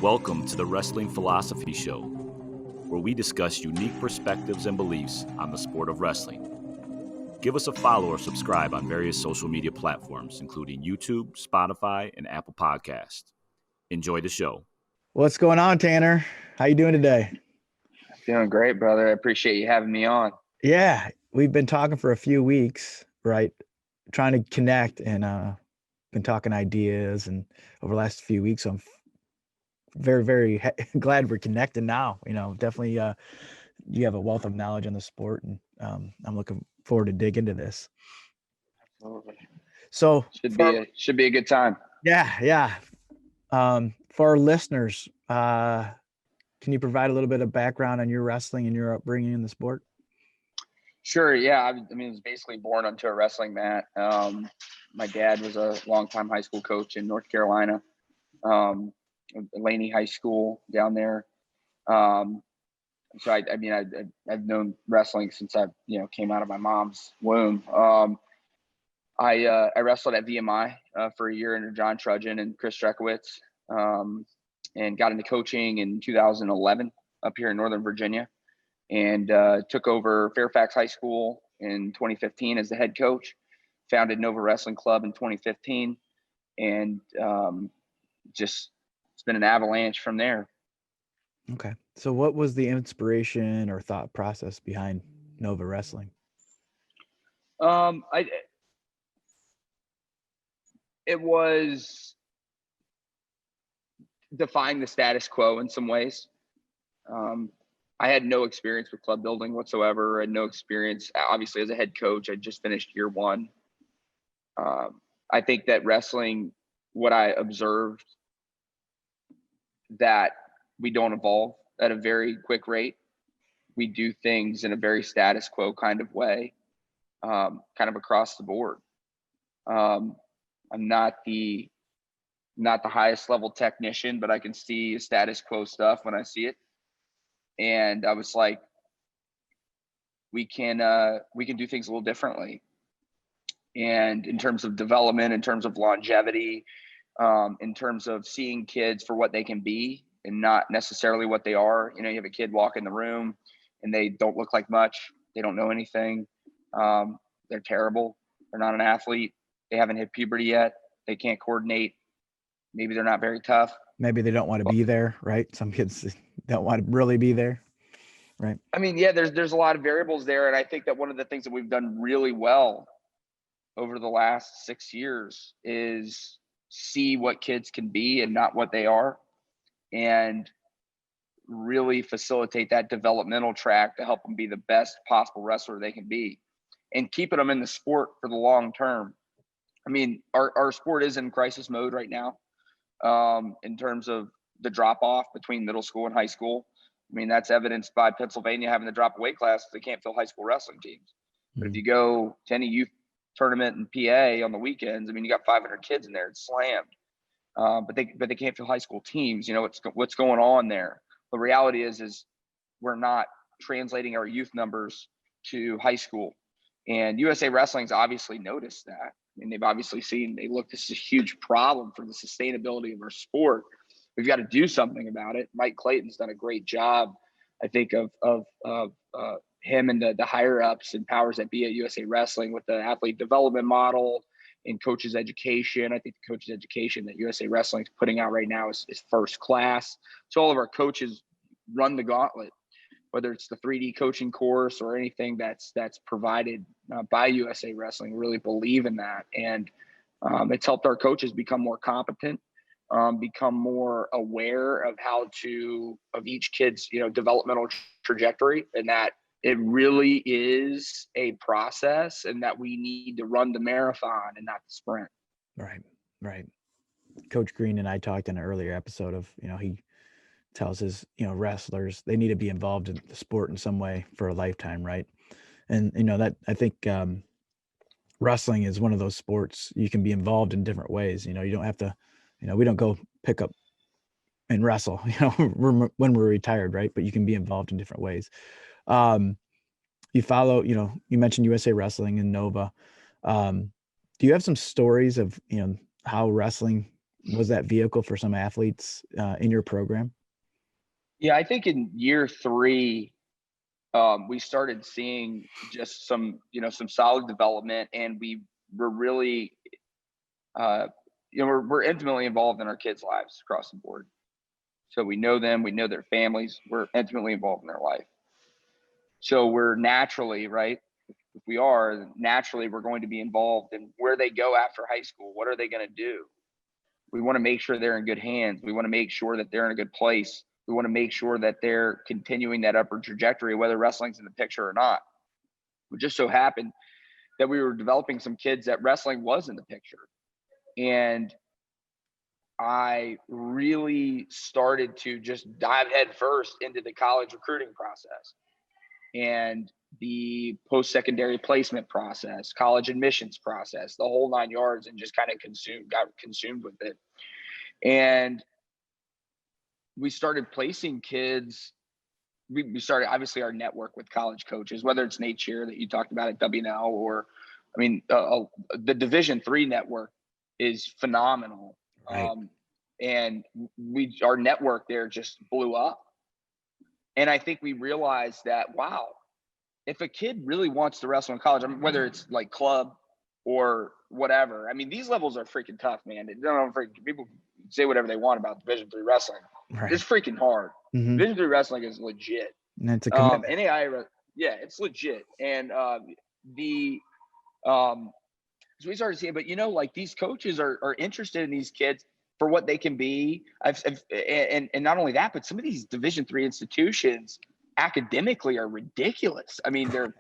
Welcome to the Wrestling Philosophy Show, where we discuss unique perspectives and beliefs on the sport of wrestling. Give us a follow or subscribe on various social media platforms, including YouTube, Spotify, and Apple Podcasts. Enjoy the show. What's going on, Tanner? How you doing today? Doing great, brother. I appreciate you having me on. Yeah, we've been talking for a few weeks, right? Trying to connect and been talking ideas and over the last few weeks. I'm very, very glad we're connecting now. Definitely you have a wealth of knowledge on the sport, and I'm looking forward to dig into this. Absolutely. So should be a good time. Yeah. For our listeners, can you provide a little bit of background on your wrestling and your upbringing in the sport? Sure. Yeah. I mean, I was basically born onto a wrestling mat. My dad was a longtime high school coach in North Carolina, Laney High School down there. So I've known wrestling since I came out of my mom's womb. I wrestled at VMI for a year under John Trudgeon and Chris Strekowitz, and got into coaching in 2011 up here in Northern Virginia, and took over Fairfax High School in 2015 as the head coach. Founded Nova Wrestling Club in 2015, and it's been an avalanche from there. Okay. So what was the inspiration or thought process behind Nova Wrestling? It was defying the status quo in some ways. I had no experience with club building whatsoever. I had no experience, obviously, as a head coach. I just finished year one. I think that wrestling, what I observed, that we don't evolve at a very quick rate. We do things in a very status quo kind of way, kind of across the board. I'm not the highest level technician, but I can see status quo stuff when I see it. And I was like, we can do things a little differently. And in terms of development, in terms of longevity, in terms of seeing kids for what they can be and not necessarily what they are. You have a kid walk in the room and they don't look like much. They don't know anything. They're terrible. They're not an athlete. They haven't hit puberty yet. They can't coordinate. Maybe they're not very tough. Maybe they don't want to be there, right? Some kids don't want to really be there, right? I mean, yeah, there's a lot of variables there. And I think that one of the things that we've done really well over the last 6 years is see what kids can be and not what they are, and really facilitate that developmental track to help them be the best possible wrestler they can be, and keeping them in the sport for the long term. I mean, our sport is in crisis mode right now, in terms of the drop off between middle school and high school. I mean, that's evidenced by Pennsylvania having to drop away classes. They can't fill high school wrestling teams. But if you go to any youth tournament in PA on the weekends, I mean, you got 500 kids in there. It's slammed. But they can't fill high school teams. What's going on there? The reality is we're not translating our youth numbers to high school. And USA Wrestling's obviously noticed that. I mean, they've obviously seen, this is a huge problem for the sustainability of our sport. We've got to do something about it. Mike Clayton's done a great job, I think, of him and the higher ups and powers that be at USA Wrestling with the athlete development model and coaches education. I think the coaches education that USA Wrestling is putting out right now is first class. So all of our coaches run the gauntlet, whether it's the 3D coaching course or anything that's provided by USA Wrestling. Really believe in that. And it's helped our coaches become more competent, become more aware of of each kid's, developmental trajectory, and that it really is a process and that we need to run the marathon and not the sprint. Right. Coach Green and I talked in an earlier episode of, he tells his, wrestlers, they need to be involved in the sport in some way for a lifetime. Right. And, that I think, wrestling is one of those sports you can be involved in different ways. You don't have to, we don't go pick up and wrestle, when we're retired. Right. But you can be involved in different ways. You follow, you mentioned USA Wrestling and Nova. Do you have some stories of, how wrestling was that vehicle for some athletes in your program? Yeah, I think in year 3, we started seeing just some solid development, and we were really, we're intimately involved in our kids' lives across the board. So we know them, we know their families, we're intimately involved in their life. So we're naturally, right? If we are, naturally, we're going to be involved in where they go after high school. What are they going to do? We want to make sure they're in good hands. We want to make sure that they're in a good place. We want to make sure that they're continuing that upward trajectory, whether wrestling's in the picture or not. It just so happened that we were developing some kids that wrestling was in the picture. And I really started to just dive head first into the college recruiting process and the post-secondary placement process, college admissions process, the whole 9 yards, and just kind of got consumed with it. And we started placing kids. We started, obviously, our network with college coaches, whether it's Nate Shear that you talked about at WNL, or, the Division III network is phenomenal. Right. And our network there just blew up. And I think we realized that, wow, if a kid really wants to wrestle in college, whether it's like club or whatever, these levels are freaking tough, man. People say whatever they want about Division III wrestling. Right. It's freaking hard. Mm-hmm. Division III wrestling is legit. And it's a commitment. Yeah, it's legit. And so we started seeing, but these coaches are interested in these kids for what they can be. And not only that, but some of these Division III institutions academically are ridiculous. They're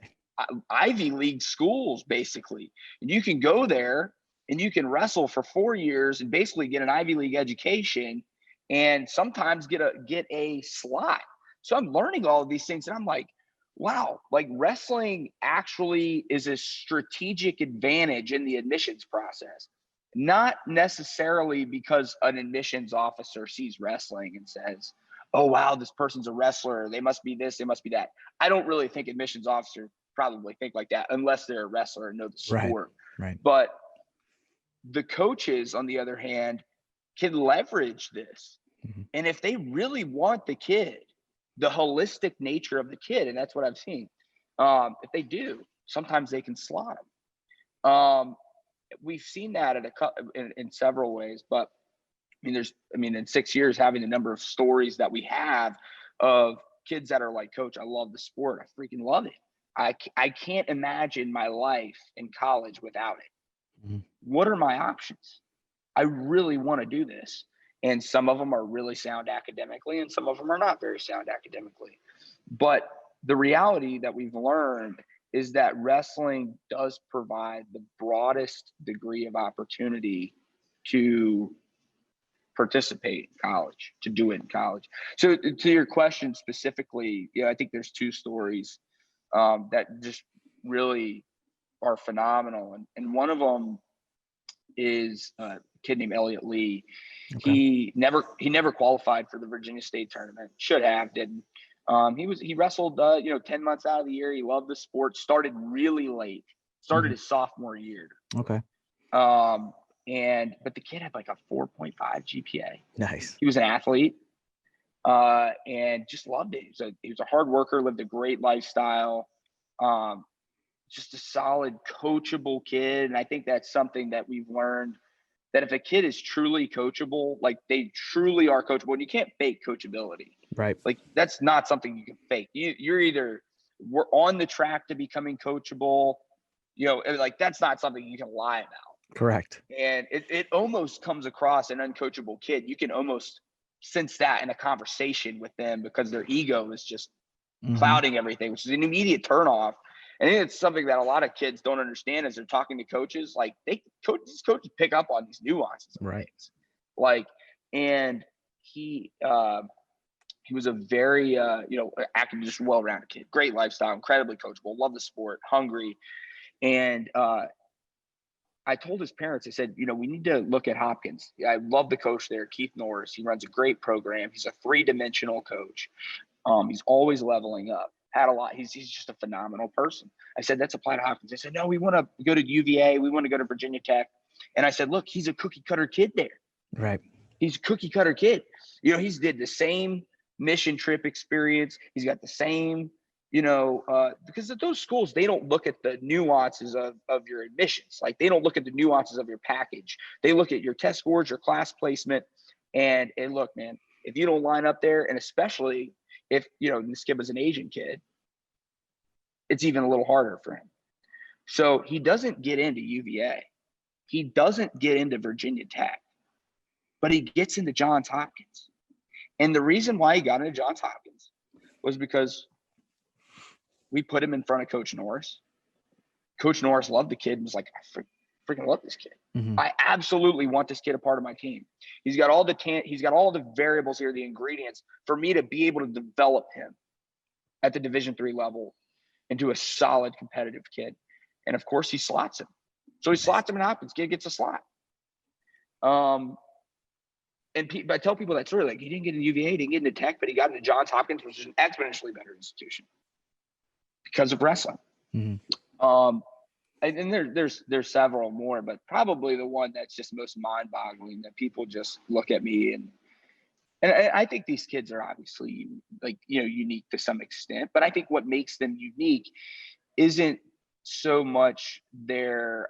Ivy League schools, basically. And you can go there and you can wrestle for 4 years and basically get an Ivy League education, and sometimes get a slot. So I'm learning all of these things, and I'm like, wow, like wrestling actually is a strategic advantage in the admissions process. Not necessarily because an admissions officer sees wrestling and says, oh, wow, this person's a wrestler. They must be this, they must be that. I don't really think admissions officers probably think like that unless they're a wrestler and know the sport. Right. But the coaches, on the other hand, can leverage this. Mm-hmm. And if they really want the kid, the holistic nature of the kid, and that's what I've seen, if they do, sometimes they can slot them. We've seen that in several ways, but in 6 years, having the number of stories that we have of kids that are like, Coach, I love the sport. I freaking love it. I can't imagine my life in college without it. Mm-hmm. What are my options? I really want to do this. And some of them are really sound academically, and some of them are not very sound academically. But the reality that we've learned is that wrestling does provide the broadest degree of opportunity to participate in college, to do it in college. So to your question specifically, I think there's 2 stories that just really are phenomenal. And one of them is a kid named Elliot Lee. Okay. He never qualified for the Virginia State tournament. Should have, didn't. He wrestled 10 months out of the year. He loved the sport. Started really late. Started his sophomore year. Okay. But the kid had like a 4.5 GPA. Nice. He was an athlete, and just loved it. He was a hard worker. Lived a great lifestyle. Just a solid, coachable kid. And I think that's something that we've learned, that if a kid is truly coachable, like they truly are coachable, and you can't fake coachability. Right. Like that's not something you can fake. We're on the track to becoming coachable, like that's not something you can lie about. Correct. And it almost comes across an uncoachable kid. You can almost sense that in a conversation with them because their ego is just clouding everything, which is an immediate turnoff. I think it's something that a lot of kids don't understand as they're talking to coaches. Like these coaches pick up on these nuances. Right. Like, and he was a very, active, just well-rounded kid, great lifestyle, incredibly coachable, loved the sport, hungry. And I told his parents, I said, we need to look at Hopkins. I love the coach there, Keith Norris. He runs a great program. He's a 3-dimensional coach. He's always leveling up. Had a lot. He's just a phenomenal person. I said, that's apply to Hopkins. They said, no, we want to go to UVA. We want to go to Virginia Tech. And I said, look, he's a cookie cutter kid there. Right. He's a cookie cutter kid. You know, he's did the same mission trip experience. He's got the same, because at those schools, they don't look at the nuances of your admissions. Like, they don't look at the nuances of your package. They look at your test scores, your class placement. And look, man, if you don't line up there, and especially if, this kid was an Asian kid, it's even a little harder for him. So he doesn't get into UVA. He doesn't get into Virginia Tech, but he gets into Johns Hopkins. And the reason why he got into Johns Hopkins was because we put him in front of Coach Norris. Coach Norris loved the kid and was like, I freaking love this kid. Mm-hmm. I absolutely want this kid a part of my team. He's got all the variables here, the ingredients for me to be able to develop him at the Division III level into a solid competitive kid. And of course he slots him. So he slots him in Hopkins. Kid gets a slot. And I tell people that story, like, he didn't get into UVA, he didn't get into Tech, but he got into Johns Hopkins, which is an exponentially better institution because of wrestling. Mm-hmm. And there's several more, but probably the one that's just most mind-boggling that people just look at me and I think these kids are obviously unique to some extent, but I think what makes them unique isn't so much their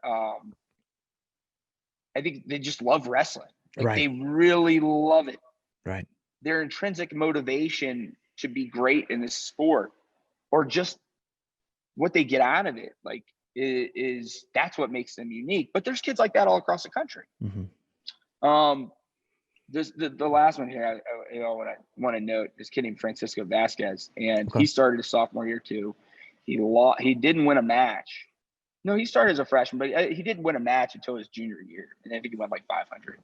I think they just love wrestling. Like, right. They really love it. Right. Their intrinsic motivation to be great in this sport, or just what they get out of it, like, is that's what makes them unique. But there's kids like that all across the country. Mm-hmm. This the last one here, I want to note this kid named Francisco Vasquez, and Okay. he started his sophomore year too. He didn't win a match. No, he started as a freshman, but he didn't win a match until his junior year, and I think he went like 500.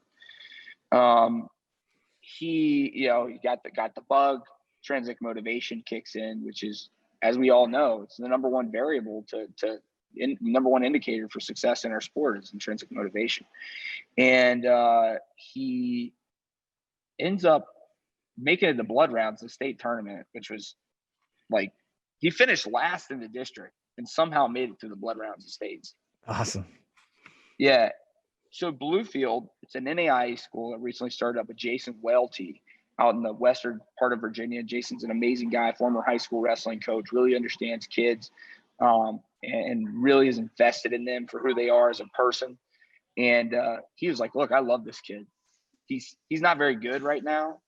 He got the bug. Intrinsic motivation kicks in, which is, as we all know, it's the number one variable number one indicator for success in our sport is intrinsic motivation. And he ends up making it the blood rounds, the state tournament, which was like, he finished last in the district and somehow made it to the blood rounds of states. Awesome. Yeah. So Bluefield, it's an NAIA school that recently started up with Jason Welty out in the western part of Virginia. Jason's an amazing guy, former high school wrestling coach, really understands kids, and really is invested in them for who they are as a person. And he was like, look, I love this kid. He's not very good right now,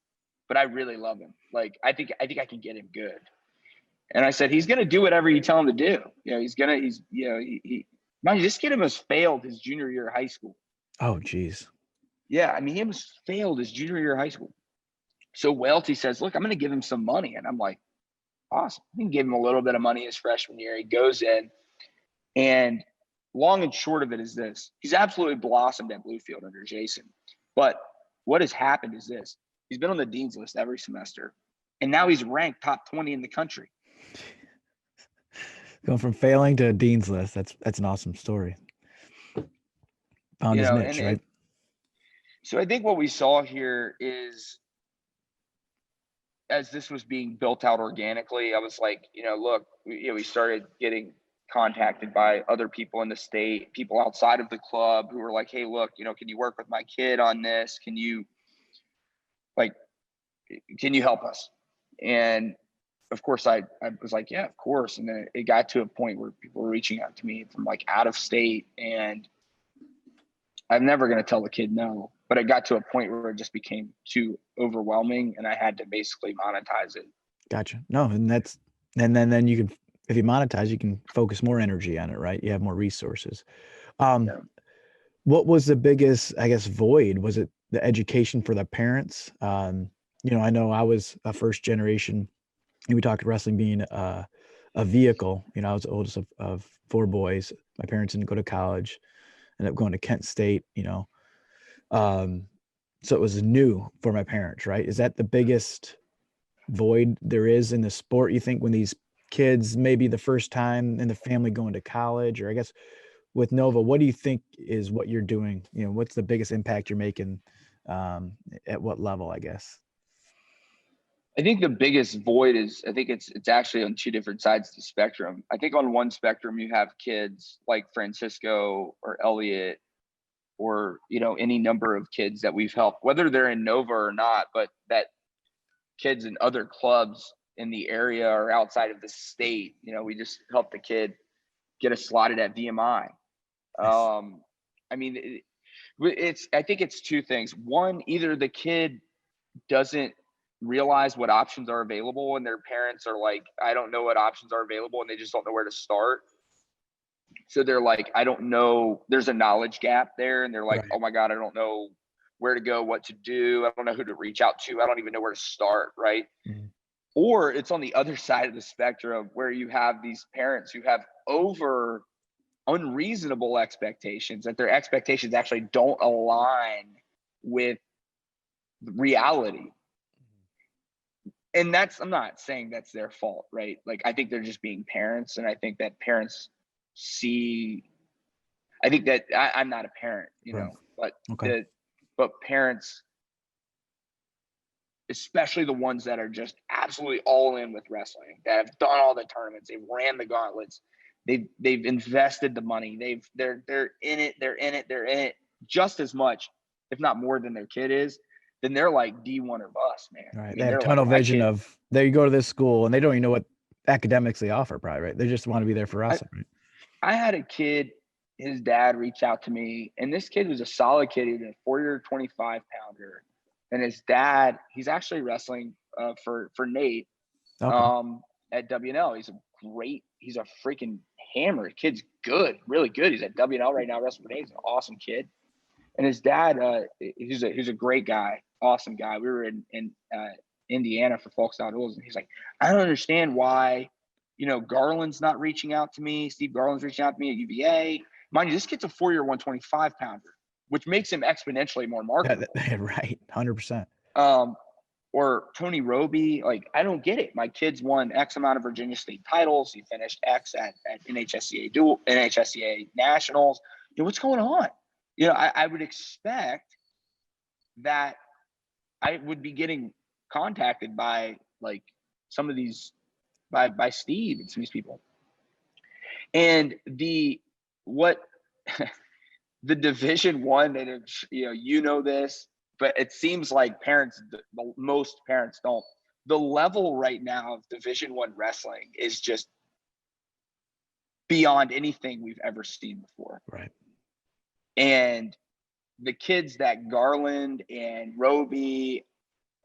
but I really love him. Like, I think I can get him good. And I said, he's going to do whatever you tell him to do. This kid almost failed his junior year of high school. Oh, geez. Yeah. I mean, he almost failed his junior year of high school. So Welty says, look, I'm going to give him some money. And I'm like, awesome. I can give him a little bit of money his freshman year. He goes in, and long and short of it is this: he's absolutely blossomed at Bluefield under Jason. But what has happened is this: he's been on the dean's list every semester, and now he's ranked top 20 in the country. Going from failing to a dean's list. That's an awesome story. Found his niche, right? So I think what we saw here is, as this was being built out organically, I was like, look, we started getting contacted by other people in the state, people outside of the club, who were like, hey, look, can you work with my kid on this? Can you help us? And of course I was like, yeah, of course. And then it got to a point where people were reaching out to me from like out of state, and I'm never going to tell the kid no, but it got to a point where it just became too overwhelming, and I had to basically monetize it. Gotcha. No, and then you can, if you monetize, you can focus more energy on it, right? You have more resources. Yeah. What was the biggest, I guess, void? Was it the education for the parents? I know I was a first generation, and we talked wrestling being a vehicle. I was the oldest of four boys. My parents didn't go to college, ended up going to Kent State, so it was new for my parents, right? Is that the biggest void there is in the sport, you think, when these kids, maybe the first time in the family going to college? Or I guess with Nova, what do you think is what you're doing? What's the biggest impact you're making, at what level, I guess? I think the biggest void is, I think it's actually on two different sides of the spectrum. I think on one spectrum, you have kids like Francisco or Elliot or, any number of kids that we've helped, whether they're in Nova or not, but that kids in other clubs in the area or outside of the state, we just helped the kid get us slotted at VMI. Nice. I mean, I think it's two things. One, either the kid doesn't realize what options are available and their parents are like, I don't know what options are available, and they just don't know where to start. So they're like, I don't know, there's a knowledge gap there, and they're like, Right. oh my God, I don't know where to go, what to do. I don't know who to reach out to. I don't even know where to start, right? Mhm. Or it's on the other side of the spectrum where you have these parents who have over unreasonable expectations, that their expectations actually don't align with reality. And I'm not saying that's their fault, right? Like, I think they're just being parents. And I think that parents I think that I'm not a parent, Right. but Okay. parents, especially the ones that are just absolutely all in with wrestling, that have done all the tournaments, they've ran the gauntlets, they've invested the money, they're in it just as much, if not more than their kid is, then they're like D1 or bust, man. Right. I They mean, have they're like, tunnel my vision kid, of they go to this school and they don't even know what academics they offer, probably, right? They just want to be there for wrestling, right? I had a kid, his dad reached out to me, and this kid was a solid kid. He was a 4-year 25-pounder. And his dad, he's actually wrestling for Nate Okay. at WNL. He's a freaking hammer. Kid's good, really good. He's at WNL right now, wrestling for Nate. He's an awesome kid. And his dad, he's a great guy, awesome guy. We were in Indiana for Folks Outdoors, and he's like, I don't understand why, Garland's not reaching out to me. Steve Garland's reaching out to me at UVA. Mind you, this kid's a 4-year 125-pounder, which makes him exponentially more marketable. Right. 100%. Or Tony Roby, like, I don't get it. My kid's won X amount of Virginia State titles. He finished X at NHSCA Nationals. What's going on? I would expect that I would be getting contacted by like some of these by Steve and some of these people. And the Division I, and this, but it seems like most parents don't. The level right now of Division I wrestling is just beyond anything we've ever seen before. Right. And the kids that Garland and Roby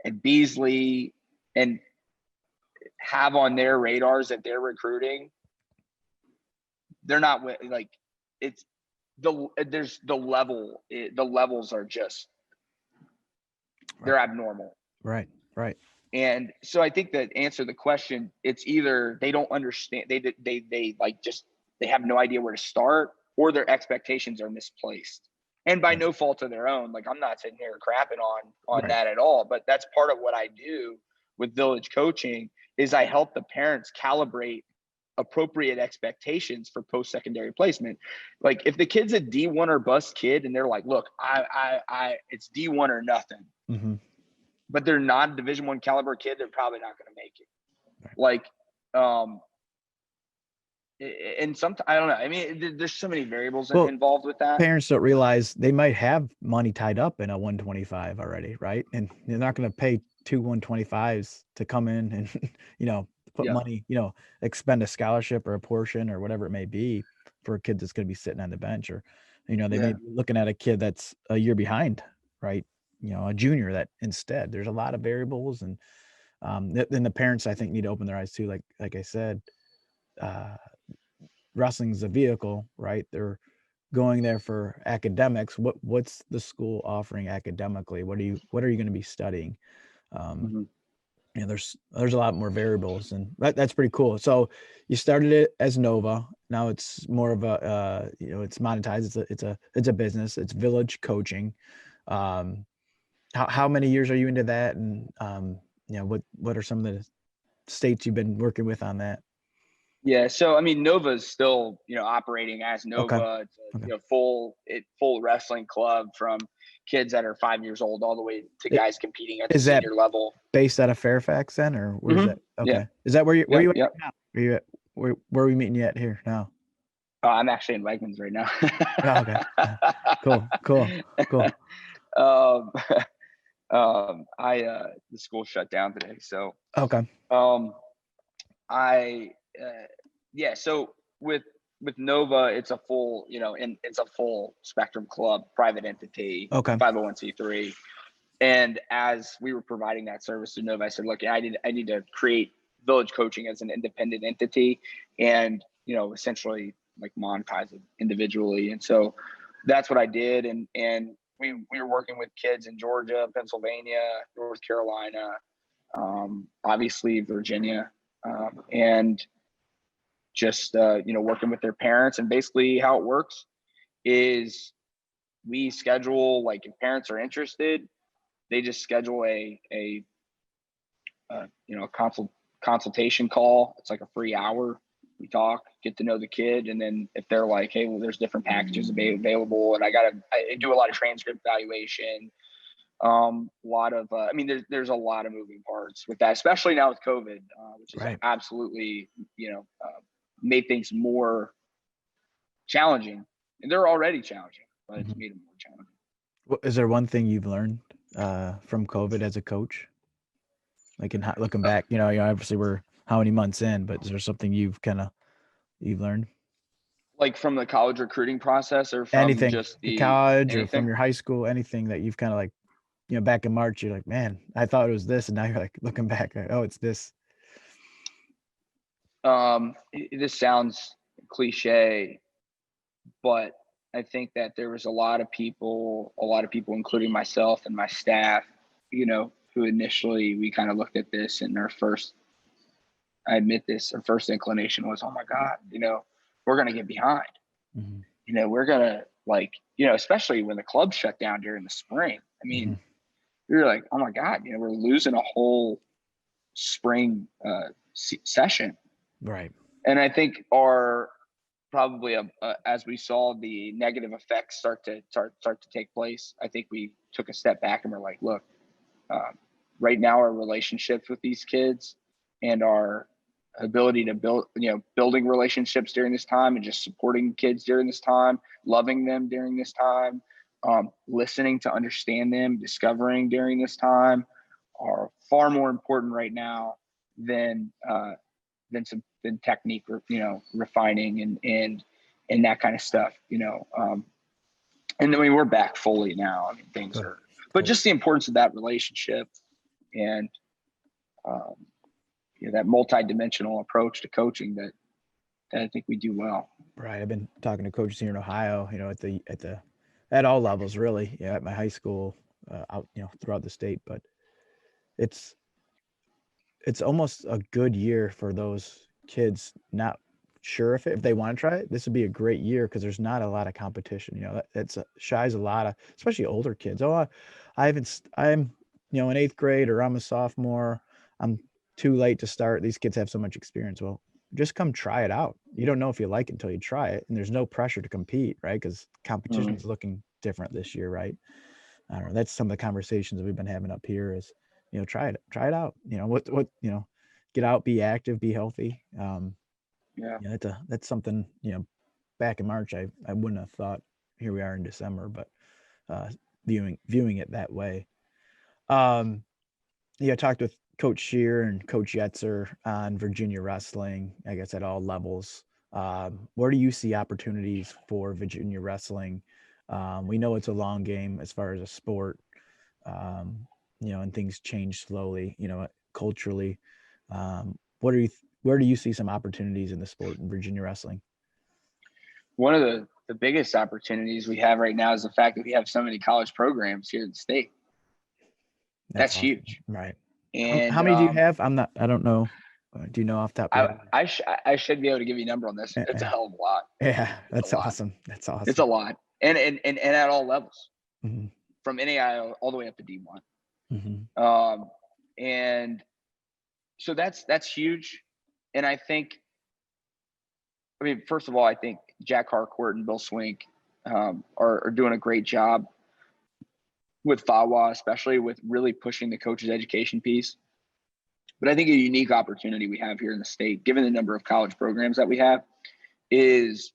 and Beasley and have on their radars that they're recruiting, they're not like, it's there's the levels are just, they're abnormal. Right. And so I think that answer the question, it's either they don't understand, they like just, they have no idea where to start, or their expectations are misplaced. And by no fault of their own. Like, I'm not sitting here crapping on Right. that at all, but that's part of what I do with Village Coaching, is I help the parents calibrate appropriate expectations for post-secondary placement. Like, if the kid's a D1 or bust kid and they're like, look, I it's D1 or nothing, Mm-hmm. but they're not a Division I caliber kid, they're probably not going to make it. Right. Like, and sometimes, I don't know. I mean, there's so many variables involved with that. Parents don't realize they might have money tied up in a 125 already, right? And they're not going to pay 2 125s to come in and, put money, expend a scholarship or a portion or whatever it may be for a kid that's going to be sitting on the bench, or, they may be looking at a kid that's a year behind, right? A junior that instead. There's a lot of variables, and then the parents, I think, need to open their eyes too. Like I said, wrestling's a vehicle, right? They're going there for academics. What's the school offering academically? What are you going to be studying? There's a lot more variables, and that's pretty cool. So you started it as Nova. Now it's more of a it's monetized. It's a business. It's Village Coaching. How many years are you into that? And what are some of the states you've been working with on that? Yeah. So, I mean, Nova is still, operating as Nova. Okay. It's a full wrestling club, from kids that are 5 years old all the way to guys competing at the senior level. Based out of Fairfax then, or where's that? Okay. Yeah. Is that where you at Yep. now? Where are we meeting you at here now? Oh, I'm actually in Wegmans right now. Oh, okay. Cool. um, the school shut down today, so Okay. I yeah. So with Nova, it's a full, and it's a full spectrum club, private entity, Okay. 501c3. And as we were providing that service to Nova, I said, look, I need to create Village Coaching as an independent entity, and essentially like monetize it individually. And so that's what I did. And we were working with kids in Georgia, Pennsylvania, North Carolina, obviously Virginia, and just working with their parents. And basically how it works is we schedule, like, if parents are interested, they just schedule a consultation call. It's like a free hour. We talk, get to know the kid, and then if they're like, hey, well, there's different packages available, and I do a lot of transcript evaluation. A lot of there's a lot of moving parts with that, especially now with COVID, which is Right. absolutely made things more challenging. And they're already challenging, but it's made them more challenging. Is there one thing you've learned from COVID as a coach? Like looking back, obviously we're how many months in, but is there something you've learned? Like from the college recruiting process, or from Anything, just the college or anything? from your high school, anything that you've kind of like, back in March, you're like, man, I thought it was this, and now you're like looking back, like, oh, it's this. This sounds cliche, but I think that there was a lot of people, including myself and my staff, who initially we kind of looked at this, and our first inclination was, oh my God, we're going to get behind. Mm-hmm. We're going to, especially when the club shut down during the spring. I mean, we were like, oh my God, we're losing a whole spring session. Right. And I think probably as we saw the negative effects start to take place, I think we took a step back and we're like, look, right now our relationships with these kids and our ability to building relationships during this time, and just supporting kids during this time, loving them during this time, listening to understand them, discovering during this time, are far more important right now than technique, refining and that kind of stuff, and I mean, we're back fully now. I mean, things are, but just the importance of that relationship, and that multi-dimensional approach to coaching that I think we do well. Right. I've been talking to coaches here in Ohio, at all levels, really. Yeah, at my high school, out, throughout the state, but it's almost a good year for those kids. Not sure if they want to try it, this would be a great year because there's not a lot of competition. It's shies a lot of, especially older kids. Oh, I'm in eighth grade, or I'm a sophomore. I'm too late to start. These kids have so much experience. Well, just come try it out. You don't know if you like it until you try it, and there's no pressure to compete, right? Because competition is looking different this year, right? I don't know. That's some of the conversations that we've been having up here is, try it out. Get out, be active, be healthy. That's something, back in March, I wouldn't have thought. Here we are in December, but viewing it that way. I talked with Coach Shear and Coach Yetzer on Virginia wrestling, I guess at all levels. Where do you see opportunities for Virginia wrestling? We know it's a long game as far as a sport, and things change slowly, culturally. Where do you see some opportunities in the sport in Virginia wrestling? One of the biggest opportunities we have right now is the fact that we have so many college programs here in the state. That's awesome. Huge. Right. And how many do you have? I don't know. Do you know off the top of your head? I should be able to give you a number on this. It's a hell of a lot. Yeah, that's awesome. That's awesome. It's a lot. And at all levels, mm-hmm. from NAIA all the way up to D1. Mm-hmm. And so that's huge. And I think, first of all, I think Jack Harcourt and Bill Swink are doing a great job with FAWA, especially with really pushing the coach's education piece. But I think a unique opportunity we have here in the state, given the number of college programs that we have, is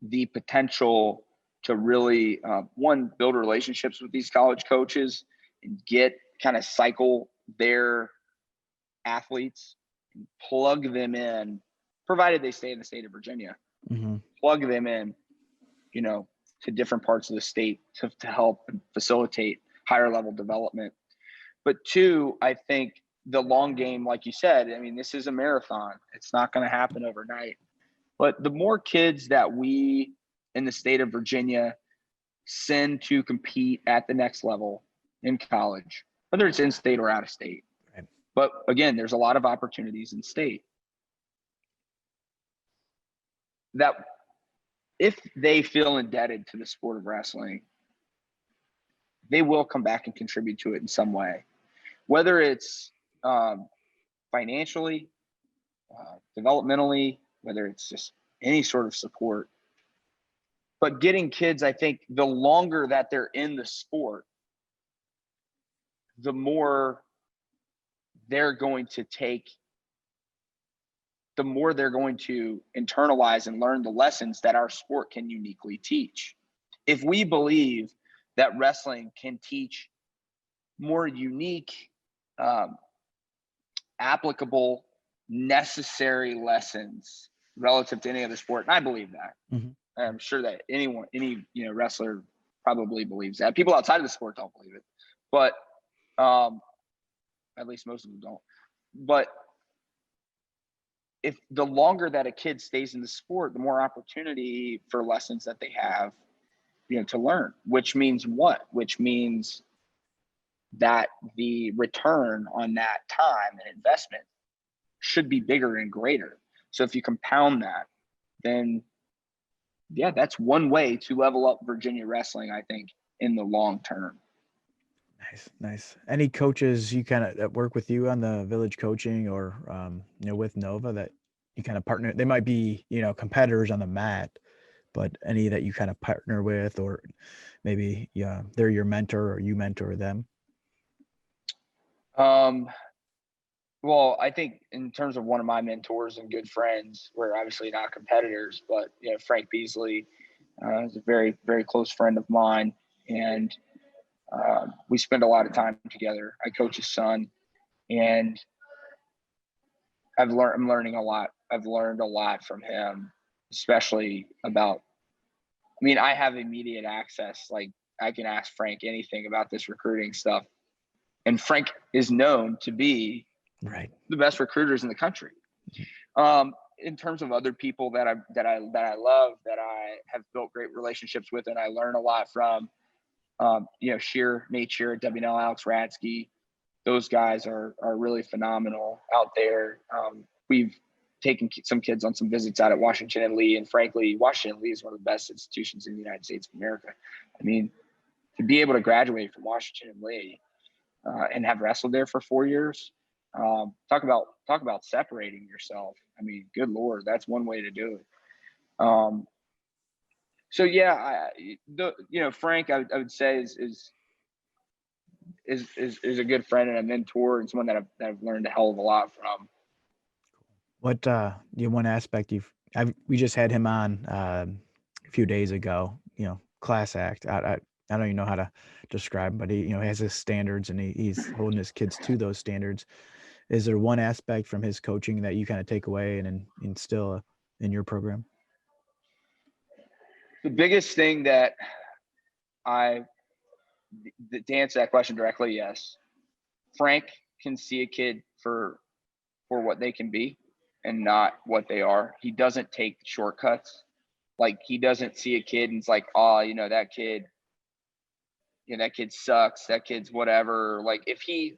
the potential to really, one, build relationships with these college coaches and kind of cycle their athletes and plug them in, provided they stay in the state of Virginia, plug them in, to different parts of the state to help and facilitate higher level development. But two, I think the long game, like you said, I mean, this is a marathon. It's not going to happen overnight. But the more kids that we in the state of Virginia send to compete at the next level in college, whether it's in state or out of state. Right. But again, there's a lot of opportunities in state that if they feel indebted to the sport of wrestling, they will come back and contribute to it in some way, whether it's financially, developmentally, whether it's just any sort of support. But getting kids, I think the longer that they're in the sport, the more they're going to internalize and learn the lessons that our sport can uniquely teach. If we believe that wrestling can teach more unique, applicable, necessary lessons relative to any other sport, and I believe that. I'm sure that any wrestler probably believes that. People outside of the sport don't believe it, but at least most of them don't. But if the longer that a kid stays in the sport, the more opportunity for lessons that they have, to learn. Which means what? Which means that the return on that time and investment should be bigger and greater. So if you compound that, then yeah, that's one way to level up Virginia wrestling, I think, in the long term. Nice. Any coaches you kind of that work with you on the village coaching or, with Nova that you kind of partner? They might be, competitors on the mat, but any that you kind of partner with, or maybe, they're your mentor or you mentor them? Well, I think in terms of one of my mentors and good friends, we're obviously not competitors, but Frank Beasley is a very, very close friend of mine, and we spend a lot of time together. I coach his son, and I'm learning a lot. I've learned a lot from him, especially about. I mean, I have immediate access. Like, I can ask Frank anything about this recruiting stuff, and Frank is known to be the best recruiters in the country. In terms of other people that I love, that I have built great relationships with, and I learn a lot from, Nate Shear at WNL, Alex Radsky, those guys are really phenomenal out there. We've taken some kids on some visits out at Washington and Lee, and frankly, Washington and Lee is one of the best institutions in the United States of America. I mean, to be able to graduate from Washington and Lee and have wrestled there for 4 years, talk about separating yourself. I mean, good Lord, that's one way to do it. So yeah, Frank, I would say is a good friend and a mentor, and someone that I've learned a hell of a lot from. What one aspect we just had him on a few days ago, class act. I don't even know how to describe him, but he has his standards, and he's holding his kids to those standards. Is there one aspect from his coaching that you kind of take away and instill in your program? The biggest thing to answer that question directly, yes. Frank can see a kid for what they can be and not what they are. He doesn't take shortcuts. Like, he doesn't see a kid and it's like, that kid sucks. That kid's whatever. Like, if he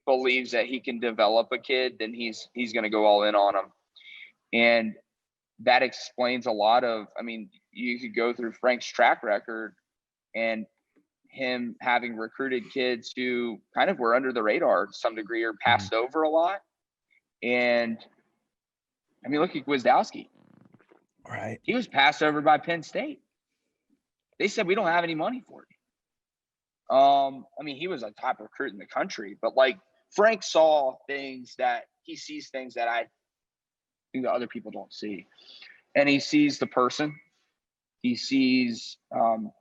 believes that he can develop a kid, then he's going to go all in on him. And that explains a lot of, I mean, you could go through Frank's track record and him having recruited kids who kind of were under the radar to some degree or passed over a lot. And I mean, look at Gwizdowski. Right. He was passed over by Penn State. They said, we don't have any money for you. I mean, he was a top recruit in the country, but like, Frank sees things that I think that other people don't see. And he sees the person. He sees, and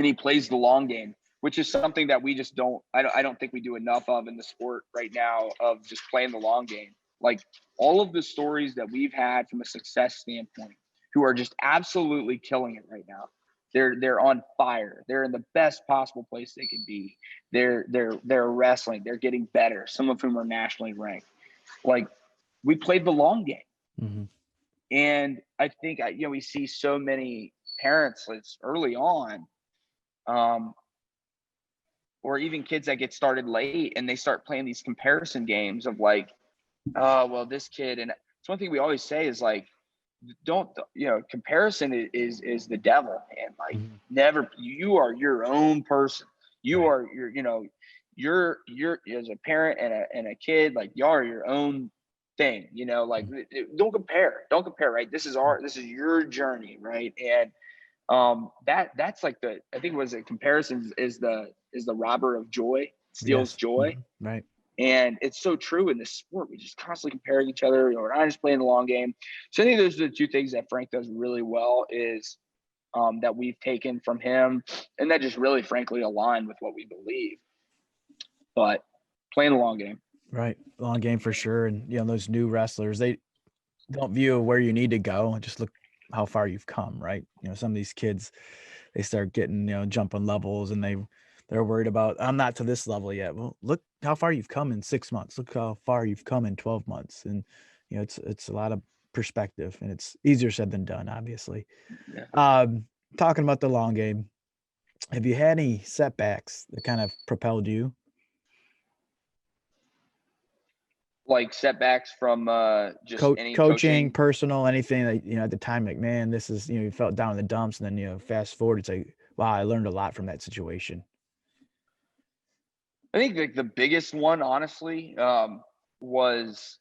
he plays the long game, which is something that we just I don't think we do enough of in the sport right now, of just playing the long game. Like, all of the stories that we've had from a success standpoint, who are just absolutely killing it right now. They're on fire. They're in the best possible place they could be. They're wrestling. They're getting better. Some of whom are nationally ranked. Like, we played the long game. Mm-hmm. And I think, we see so many parents early on, or even kids that get started late, and they start playing these comparison games of like, oh, well, this kid. And it's one thing we always say is like, comparison is the devil, and like, Mm-hmm. never, you are your own person. You Right. are you're as a parent and a kid, like, you are your own thing, like, don't compare, right? This is your journey, right? And that's like I think was it comparisons is the robber of joy, steals Yes. joy. Mm-hmm. Right. And it's so true in this sport. We just constantly comparing each other. We're not just playing the long game. So I think those are the two things that Frank does really well, is that we've taken from him, and that just really, frankly, align with what we believe. But playing the long game. Right. Long game for sure. And, those new wrestlers, they don't view where you need to go and just look how far you've come, right? Some of these kids, they start getting, jumping levels, and they're worried about, I'm not to this level yet. Well, look how far you've come in 6 months. Look how far you've come in 12 months. And, it's a lot of perspective, and it's easier said than done, obviously. Yeah. Talking about the long game, have you had any setbacks that kind of propelled you? Like setbacks from just any Coaching, personal, anything that, at the time, like, man, this is, you felt down in the dumps, and then, fast forward, it's like, wow, I learned a lot from that situation. I think like the biggest one, honestly, was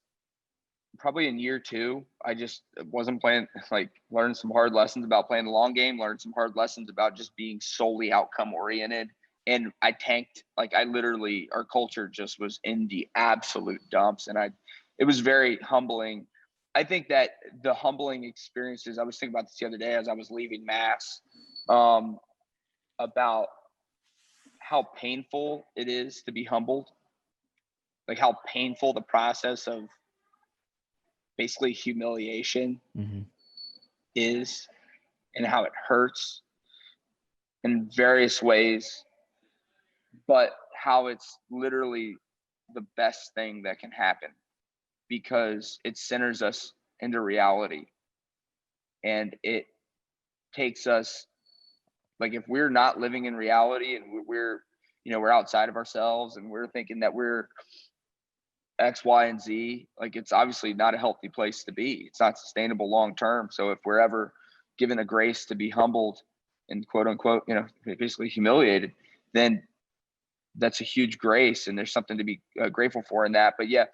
probably in year 2. I just wasn't playing, like, learned some hard lessons about playing the long game, learned some hard lessons about just being solely outcome oriented. And I tanked. Like, I literally, our culture just was in the absolute dumps. And it was very humbling. I think that the humbling experiences, I was thinking about this the other day as I was leaving Mass, about how painful it is to be humbled. Like, how painful the process of basically humiliation Mm-hmm. is, and how it hurts in various ways, but how it's literally the best thing that can happen, because it centers us into reality, and it takes us, like, if we're not living in reality, and we're outside of ourselves, and we're thinking that we're X, Y, and Z, like, it's obviously not a healthy place to be. It's not sustainable long term. So if we're ever given a grace to be humbled and quote unquote, basically humiliated, then that's a huge grace, and there's something to be grateful for in that. But yeah,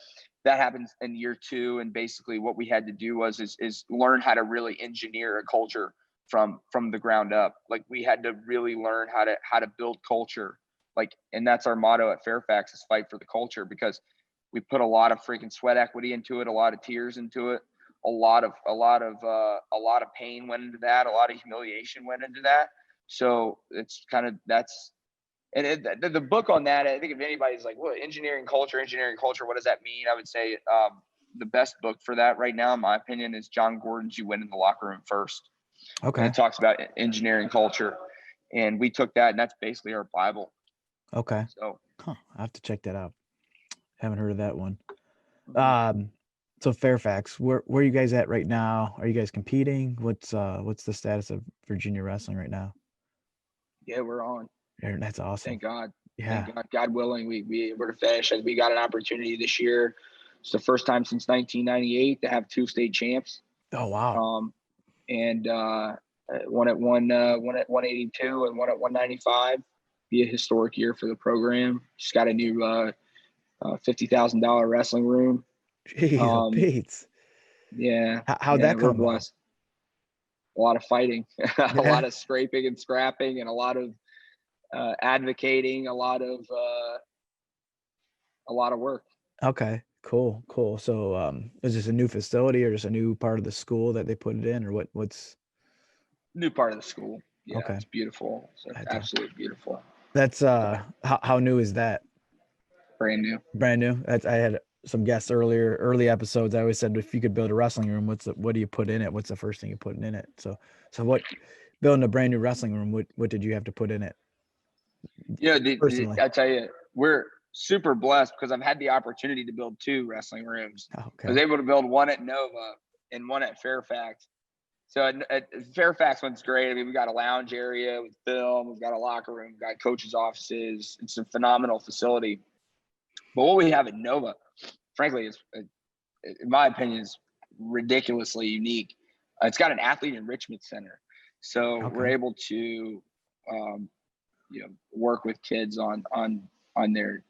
that happens in year 2, and basically what we had to do is learn how to really engineer a culture from the ground up. Like, we had to really learn how to build culture, like, and that's our motto at Fairfax, is fight for the culture, because we put a lot of freaking sweat equity into it, a lot of tears into it, a lot of pain went into that, a lot of humiliation went into that. So it's kind of, that's, and the book on that, I think if anybody's like, what, engineering culture, what does that mean? I would say the best book for that right now, in my opinion, is John Gordon's You Win in the Locker Room First. Okay. And it talks about engineering culture. And we took that, and that's basically our Bible. Okay. So I have to check that out. Haven't heard of that one. mm-hmm. So Fairfax, where are you guys at right now? Are you guys competing? What's the status of Virginia wrestling right now? Yeah, we're on. That's awesome. Thank God. Yeah. Thank God. God willing, we were to finish, and we got an opportunity this year. It's the first time since 1998 to have 2 state champs. Oh wow. And one at 182 and one at 195. Be a historic year for the program. Just got a new $50,000 wrestling room. Jeez, Pete. Yeah. How'd that we're come about? blessed. A lot of fighting, a Yeah. lot of scraping and scrapping, and a lot of advocating, a lot of work. Okay, cool. So is this a new facility, or just a new part of the school that they put it in, or what's New part of the school. Yeah, Okay. it's beautiful. It's absolutely beautiful. That's how new is that? Brand new. Brand new. I had some guests early episodes. I always said, if you could build a wrestling room, what do you put in it? What's the first thing you're putting in it? So what, building a brand new wrestling room, what did you have to put in it? Personally. I tell you, we're super blessed because I've had the opportunity to build 2 wrestling rooms. Okay. I was able to build one at Nova and one at Fairfax. So at Fairfax one's great. I mean, we got a lounge area with film, we've got a locker room, we've got coaches' offices. It's a phenomenal facility. But what we have at Nova, frankly, is, in my opinion, is ridiculously unique. It's got an athlete enrichment center, so we're able to, work with kids on their,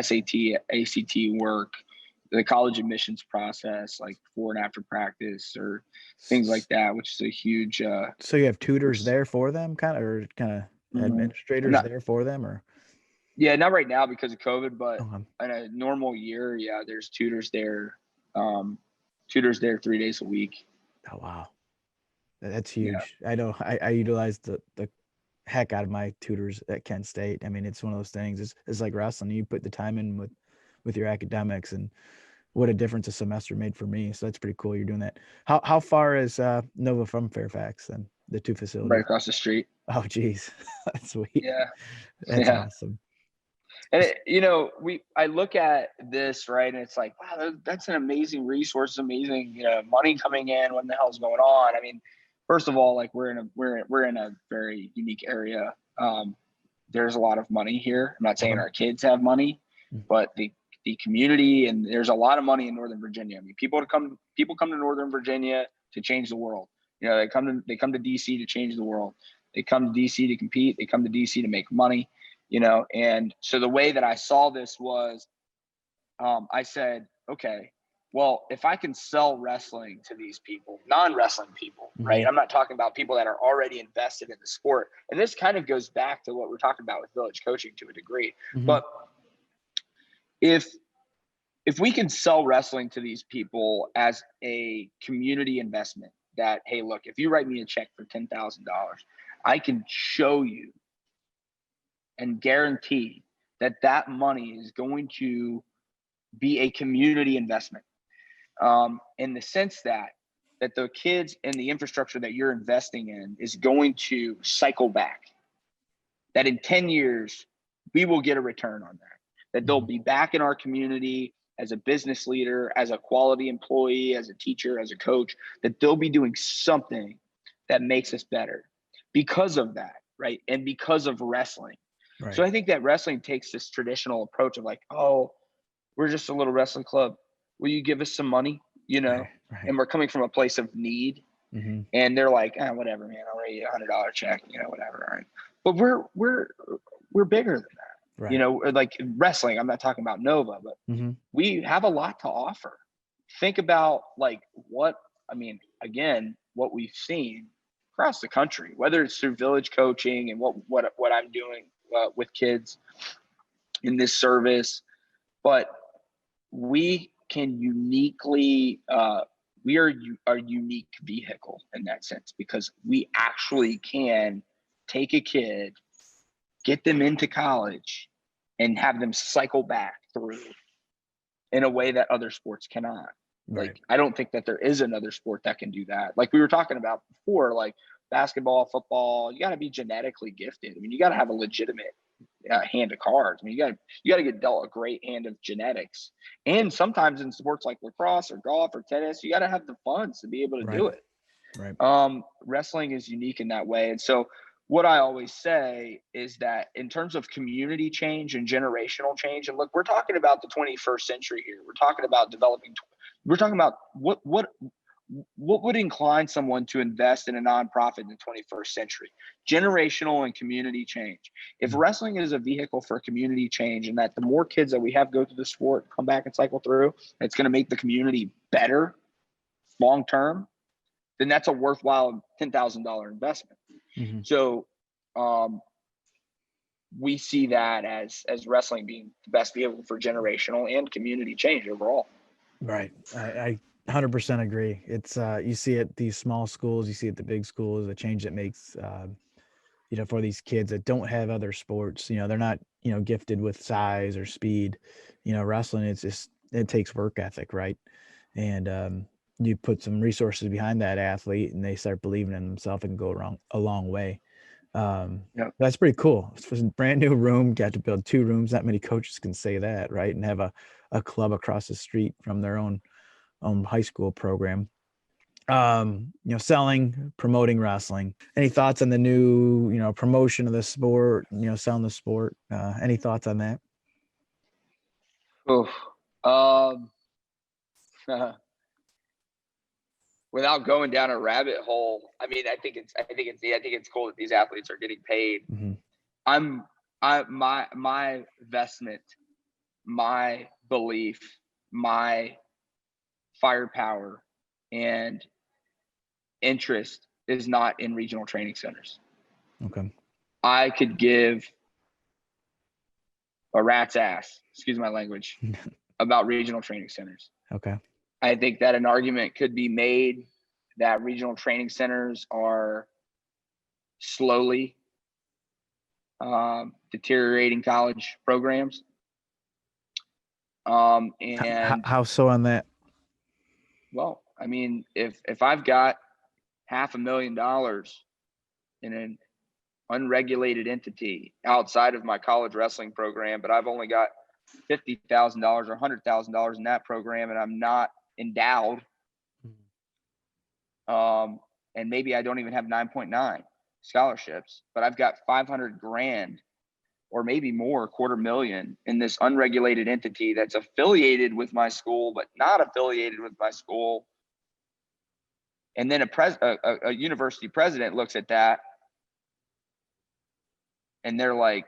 SAT, ACT work, the college admissions process, like before and after practice or things like that, which is a huge. So you have tutors there for them, kind of administrators there for them, or? Yeah, not right now because of COVID, but in a normal year, yeah, there's tutors there. Tutors there 3 days a week. Oh wow, that's huge. Yeah. I know I utilized the heck out of my tutors at Kent State. I mean, it's one of those things. It's like wrestling. You put the time in with your academics, and what a difference a semester made for me. So that's pretty cool. You're doing that. How far is Nova from Fairfax then? The 2 facilities? Right across the street. Oh geez, that's sweet. Yeah, that's awesome. And I look at this, right, and it's like, wow, that's an amazing resource, amazing, money coming in. What the hell's going on? I mean, first of all, like we're in a very unique area. There's a lot of money here. I'm not saying our kids have money, but the community, and there's a lot of money in Northern Virginia. I mean, people come to Northern Virginia to change the world. They come to DC to change the world. They come to DC to compete. They come to DC to make money. And so the way that I saw this was, I said, okay, well, if I can sell wrestling to these people, non-wrestling people, right? I'm not talking about people that are already invested in the sport. And this kind of goes back to what we're talking about with village coaching to a degree. But if we can sell wrestling to these people as a community investment, that, hey, look, if you write me a check for $10,000, I can show you and guarantee that money is going to be a community investment, in the sense that the kids and the infrastructure that you're investing in is going to cycle back, that in 10 years, we will get a return on that they'll be back in our community as a business leader, as a quality employee, as a teacher, as a coach, that they'll be doing something that makes us better because of that, right? And because of wrestling. Right. So I think that wrestling takes this traditional approach of like, oh, we're just a little wrestling club. Will you give us some money? Right. And we're coming from a place of need. And they're like, whatever, man, I'll write you $100 check, whatever. All right. But we're bigger than that. Right. Like wrestling, I'm not talking about Nova, but we have a lot to offer. Think about like what we've seen across the country, whether it's through village coaching and what I'm doing with kids in this service, but we can uniquely, we are a unique vehicle in that sense, because we actually can take a kid, get them into college, and have them cycle back through in a way that other sports cannot. Right. Like, I don't think that there is another sport that can do that. Like we were talking about before, like basketball, football, you got to be genetically gifted. I mean, you got to have a legitimate hand of cards. I mean, you got to get dealt a great hand of genetics. And sometimes in sports like lacrosse or golf or tennis, you got to have the funds to be able to do it. Right. Wrestling is unique in that way. And so what I always say is that in terms of community change and generational change, and look, we're talking about the 21st century here. We're talking about we're talking about what would incline someone to invest in a nonprofit in the 21st century? Generational and community change. If wrestling is a vehicle for community change, and that the more kids that we have go through the sport, come back and cycle through, it's going to make the community better long term, then that's a worthwhile $10,000 investment. So we see that as wrestling being the best vehicle for generational and community change overall. Right. I 100% agree. It's you see it these small schools, you see it the big schools, the change that makes for these kids that don't have other sports. They're not gifted with size or speed. Wrestling, it's just, it takes work ethic, right? And you put some resources behind that athlete, and they start believing in themselves and go a long way. Yep. That's pretty cool. It's a brand new room. Got to build 2 rooms. Not many coaches can say that, right? And have a club across the street from their own high school program. Selling, promoting wrestling. Any thoughts on the new, promotion of the sport, selling the sport? Any thoughts on that? Oof. Um, without going down a rabbit hole, I mean, I think it's cool that these athletes are getting paid. Mm-hmm. My investment, my belief, my firepower and interest is not in regional training centers. Okay. I could give a rat's ass, excuse my language, about regional training centers. Okay. I think that an argument could be made that regional training centers are slowly deteriorating college programs. And how so on that? well, I mean, if I've got $500,000 in an unregulated entity outside of my college wrestling program, but I've only got $50,000 or $100,000 in that program, and I'm not endowed, and maybe I don't even have 9.9 scholarships, but I've got 500 grand or maybe more, $250,000 in this unregulated entity that's affiliated with my school but not affiliated with my school. And then a university president looks at that and they're like,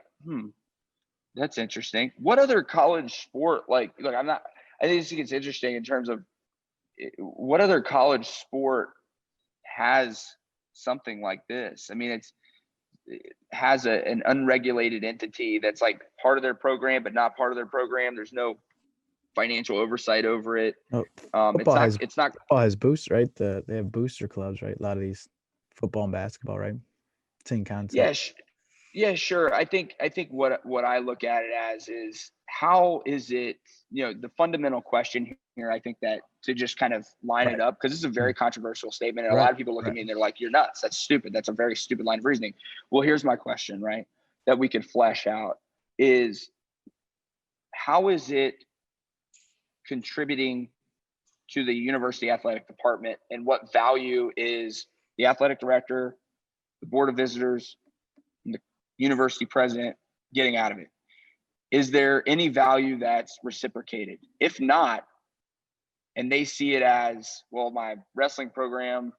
that's interesting. What other college sport, I think it's interesting in terms of what other college sport has something like this. I mean, it has an unregulated entity that's like part of their program, but not part of their program. There's no financial oversight over it. Football has boosts, right? They have booster clubs, right? A lot of these football and basketball, right? Same concept. Yeah, sure. I think what I look at it as is how is it, the fundamental question here, I think that to just kind of line it up, because this is a very controversial statement. And a lot of people look at me and they're like, you're nuts. That's stupid. That's a very stupid line of reasoning. Well, here's my question, right? That we can flesh out is how is it contributing to the university athletic department, and what value is the athletic director, the board of visitors, and the university president getting out of it? Is there any value that's reciprocated? If not, and they see it as, well, my wrestling program,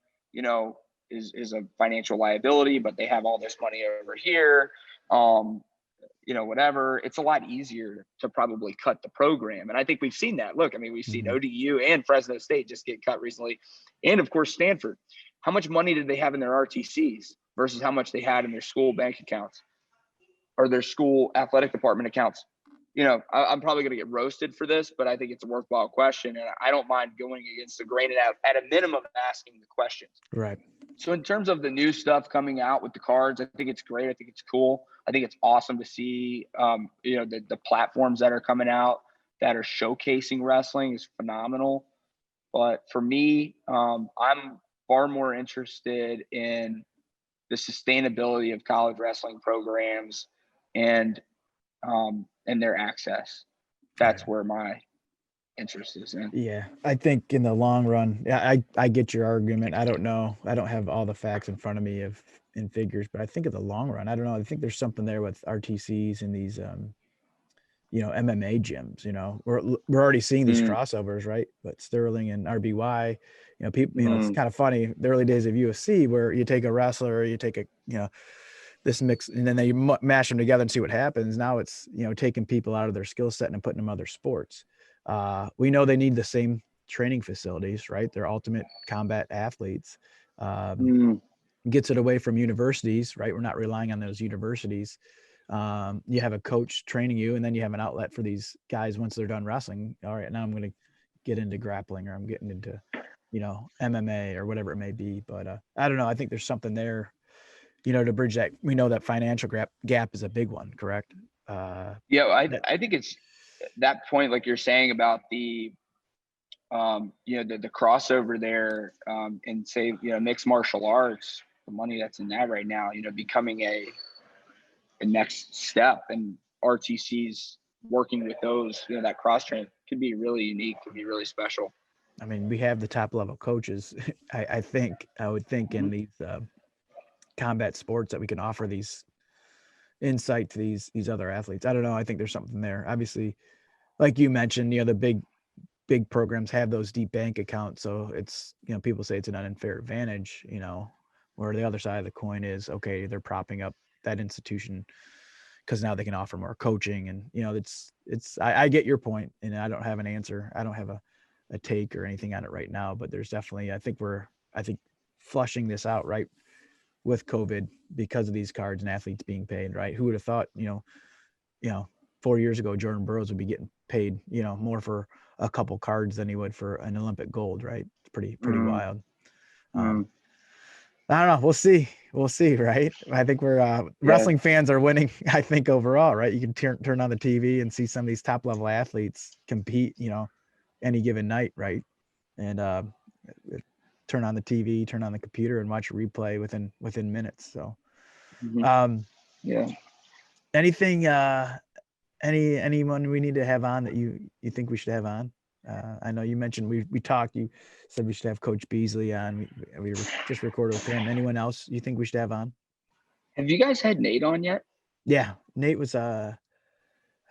is a financial liability, but they have all this money over here, whatever, it's a lot easier to probably cut the program. And I think we've seen that. Look, I mean, we've seen ODU and Fresno State just get cut recently. And of course, Stanford. How much money did they have in their RTCs versus how much they had in their school bank accounts or their school athletic department accounts? I'm probably going to get roasted for this, but I think it's a worthwhile question. And I don't mind going against the grain and at a minimum asking the questions. Right. So in terms of the new stuff coming out with the cards, I think it's great. I think it's cool. I think it's awesome to see, the platforms that are coming out that are showcasing wrestling is phenomenal. But for me, I'm far more interested in the sustainability of college wrestling programs and their access. That's where my interest is in. Yeah, I think in the long run, I get your argument. I don't know. I don't have all the facts in front of me in figures, but I think in the long run, I don't know. I think there's something there with RTCs and these, MMA gyms. We're already seeing these crossovers, right? But Sterling and RBY, people. It's kind of funny. The early days of UFC, where you take a wrestler, or you take this mix, and then they mash them together and see what happens. Now it's taking people out of their skill set and putting them in other sports. We know they need the same training facilities, right? They're ultimate combat athletes. Gets it away from universities, right? We're not relying on those universities. You have a coach training you, and then you have an outlet for these guys once they're done wrestling. All right, now I'm going to get into grappling, or I'm getting into, MMA or whatever it may be. But I don't know. I think there's something there, to bridge that. We know that financial gap is a big one, correct? Yeah, That, I think it's that point, like you're saying about the the crossover there, and say, mixed martial arts, the money that's in that right now, becoming a next step, and RTC's working with those, that cross train could be really unique, could be really special. I mean, we have the top level coaches. I would think in these combat sports that we can offer these insight to these other athletes. I don't know. I think there's something there. Obviously, like you mentioned, the big programs have those deep bank accounts. So it's, people say it's an unfair advantage, where the other side of the coin is, okay, they're propping up that institution because now they can offer more coaching. And, I get your point, and I don't have an answer. I don't have a take or anything on it right now, but there's definitely, I think flushing this out, right, with COVID, because of these cards and athletes being paid, right? Who would have thought, 4 years ago, Jordan Burroughs would be getting paid, more for a couple cards than he would for an Olympic gold, right? It's pretty wild. I don't know. We'll see, right? I think we're wrestling fans are winning, I think, overall, right? You can turn on the TV and see some of these top level athletes compete, any given night, right? And turn on the TV, turn on the computer, and watch a replay within minutes. So, anything, anyone we need to have on that you think we should have on? I know you mentioned we talked. You said we should have Coach Beasley on. We just recorded with him. Anyone else you think we should have on? Have you guys had Nate on yet? Yeah, Nate was I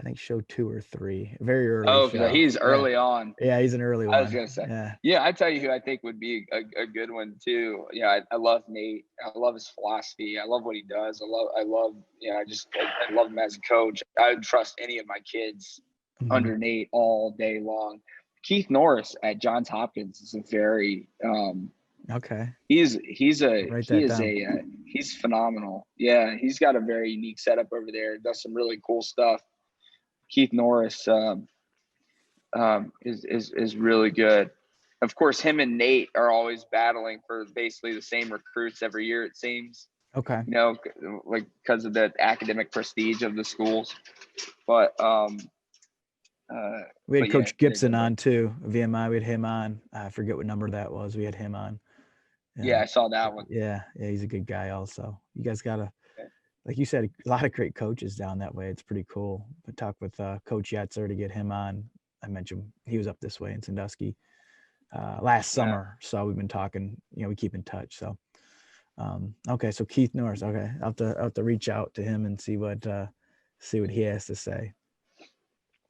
think show 2 or 3, very early. Oh, show. he's early on. Yeah, he's an early one. I was gonna say. Yeah, I tell you who I think would be a good one too. Yeah, I love Nate. I love his philosophy. I love what he does. I love. I love him as a coach. I would trust any of my kids under Nate all day long. Keith Norris at Johns Hopkins is a very okay. He's phenomenal. Yeah, he's got a very unique setup over there. Does some really cool stuff. Keith Norris is really good. Of course, him and Nate are always battling for basically the same recruits every year, it seems. Okay. Like because of the academic prestige of the schools. But we had Coach Gibson on too, VMI. We had him on. I forget what number that was. We had him on. Yeah, I saw that one. Yeah, he's a good guy also. You guys got like you said, a lot of great coaches down that way. It's pretty cool. I talked with Coach Yetzer to get him on. I mentioned he was up this way in Sandusky last summer. So we've been talking, we keep in touch. So, okay. So Keith Norris, okay. I'll have to reach out to him and see what he has to say.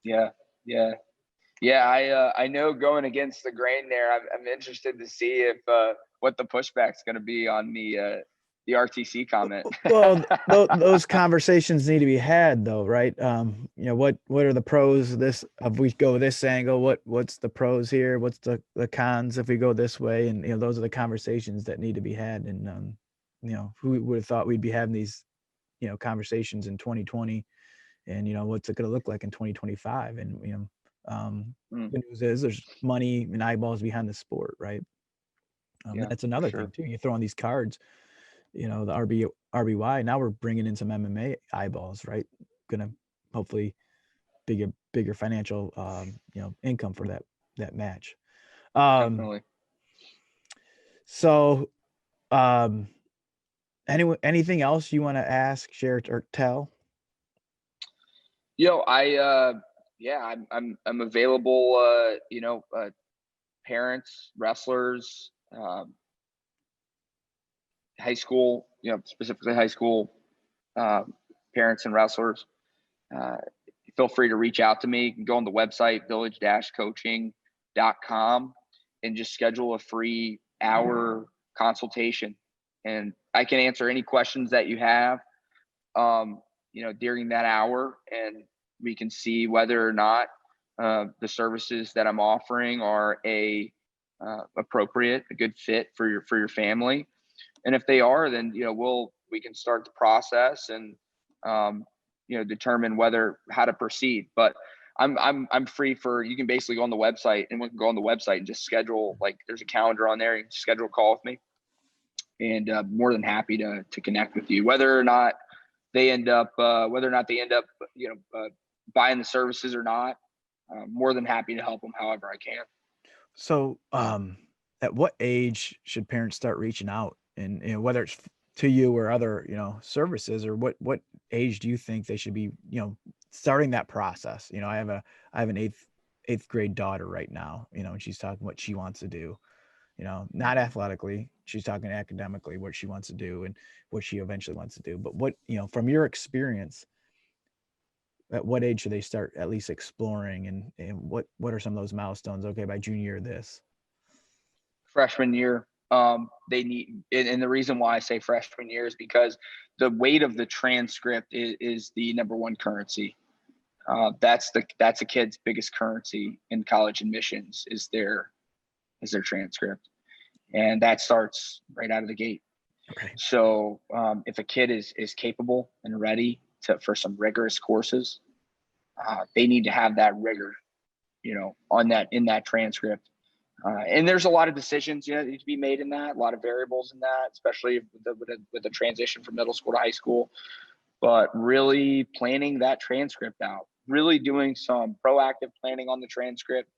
Yeah. I know going against the grain there, I'm interested to see if what the pushback's going to be on the RTC comment. Well, those conversations need to be had though, right? What are the pros of this, if we go this angle, what's the pros here? What's the cons if we go this way? And, those are the conversations that need to be had. And, who would have thought we'd be having these, conversations in 2020 and, what's it going to look like in 2025? And, the news is there's money and eyeballs behind the sport, right? That's another thing too. You throw on these cards, the RBY. Now we're bringing in some MMA eyeballs, right? Gonna hopefully bigger financial, income for that match. Definitely. So, anything else you want to ask, share, or tell? I'm available. Parents, wrestlers, high school, specifically high school parents and wrestlers. Feel free to reach out to me. You can go on the website, village-coaching.com, and just schedule a free hour consultation. And I can answer any questions that you have, during that hour, and we can see whether or not the services that I'm offering are appropriate, a good fit for your family. And if they are, then, we can start the process and, determine how to proceed. But I'm free for, you can basically go on the website, and we can go on the website and just schedule, like there's a calendar on there, you can schedule a call with me, and more than happy to connect with you, whether or not they end up buying the services or not. More than happy to help them however I can. So, at what age should parents start reaching out, and whether it's to you or other, services, or what age do you think they should be, starting that process? I have an eighth grade daughter right now, and she's talking what she wants to do, not athletically. She's talking academically, what she wants to do and what she eventually wants to do. But what, from your experience, at what age should they start at least exploring, and what are some of those milestones? Okay, by junior year, this. Freshman year, they need, and the reason why I say freshman year is because the weight of the transcript is the number one currency. That's a kid's biggest currency in college admissions, is their transcript, and that starts right out of the gate. Okay. So if a kid is capable and ready for some rigorous courses, they need to have that rigor, in that transcript. And there's a lot of decisions, that need to be made in that, a lot of variables in that, especially with the transition from middle school to high school. But really planning that transcript out, really doing some proactive planning on the transcript,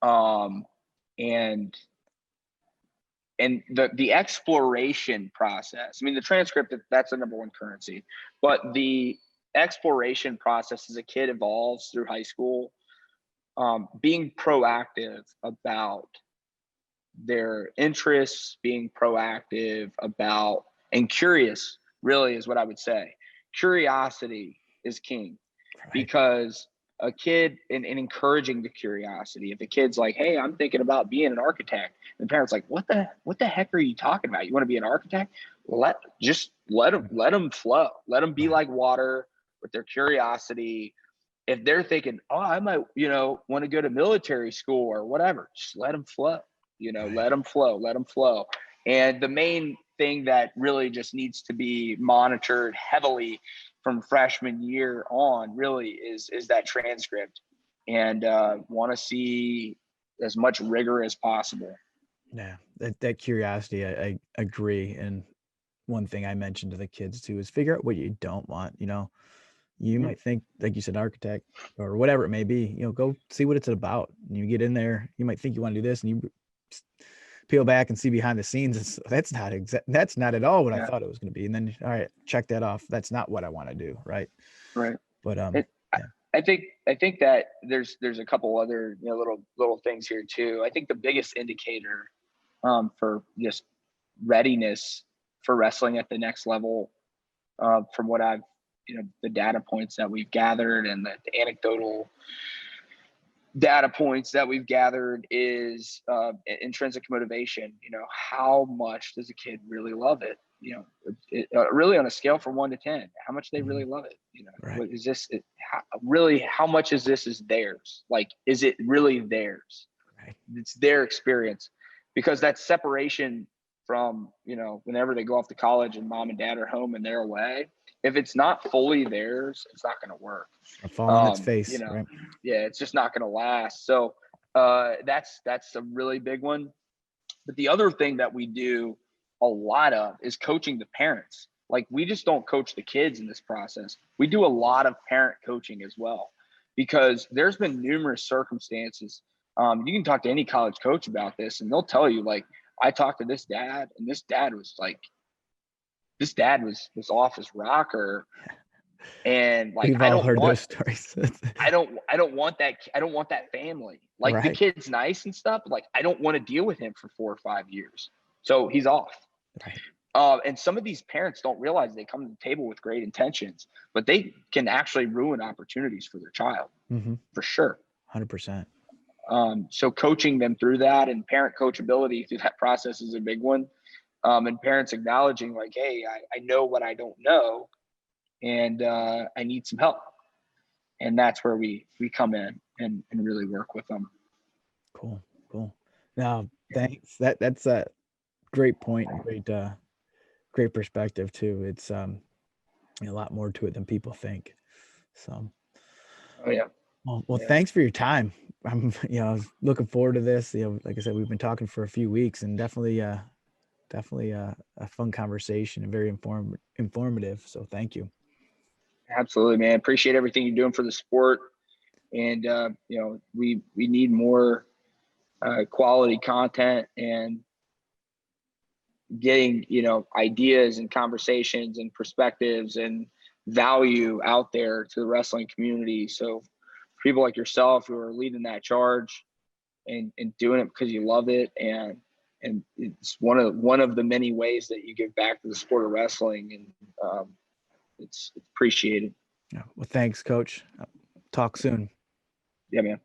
and the exploration process. I mean, the transcript, that's the number one currency, but the exploration process as a kid evolves through high school. Being proactive about their interests, being proactive about, and curious really is what I would say. Curiosity is king, right? Because a kid, and encouraging the curiosity. If a kid's like, hey, I'm thinking about being an architect, and the parents like, what the heck are you talking about? You want to be an architect? Let them flow. Let them be like water with their curiosity. If they're thinking, oh, I might, want to go to military school or whatever, just let them flow, right. Let them flow. And the main thing that really just needs to be monitored heavily from freshman year on really is that transcript, and want to see as much rigor as possible. Yeah, that curiosity, I agree. And one thing I mentioned to the kids too is figure out what you don't want. You might think, like you said, architect or whatever it may be, go see what it's about. And you get in there, you might think you want to do this, and you peel back and see behind the scenes. That's not at all what I thought it was going to be. And then, all right, check that off. That's not what I want to do. Right. Right. But, I think that there's a couple other, little things here too. I think the biggest indicator, for just readiness for wrestling at the next level, from what I've, the data points that we've gathered and the anecdotal data points that we've gathered, is intrinsic motivation. How much does a kid really love it? Really on a scale from 1 to 10, how much they really love it. right. What is this? How much is this is theirs? Like, is it really theirs? Right. It's their experience, because that separation from, whenever they go off to college and mom and dad are home and they're away, if it's not fully theirs, it's not going to work. It'll fall on its face. Right? Yeah, it's just not going to last. So that's a really big one. But the other thing that we do a lot of is coaching the parents. Like, we just don't coach the kids in this process. We do a lot of parent coaching as well, because there's been numerous circumstances. You can talk to any college coach about this, and they'll tell you, like, I talked to this dad, and this dad was off his rocker. And like, we've all heard those stories. I don't want that. I don't want that family. Like, right. The kid's nice and stuff, but like, I don't want to deal with him for 4 or 5 years. So he's off. Right. And some of these parents don't realize they come to the table with great intentions, but they can actually ruin opportunities for their child. For sure. 100%. So coaching them through that, and parent coachability through that process is a big one. And parents acknowledging, like, hey, I know what I don't know, and I need some help. And that's where we come in and really work with them. Cool. Now, thanks. That's a great point. Great perspective too. It's a lot more to it than people think. So Oh yeah. Well, Yeah. thanks for your time. I'm, looking forward to this. Like I said, we've been talking for a few weeks, and definitely a fun conversation and very informative. So thank you. Absolutely, man. Appreciate everything you're doing for the sport. And, we need more quality content and getting, ideas and conversations and perspectives and value out there to the wrestling community. So people like yourself who are leading that charge and doing it because you love it. And it's one of the many ways that you give back to the sport of wrestling. And it's appreciated. Yeah. Well, thanks, Coach. Talk soon. Yeah, man.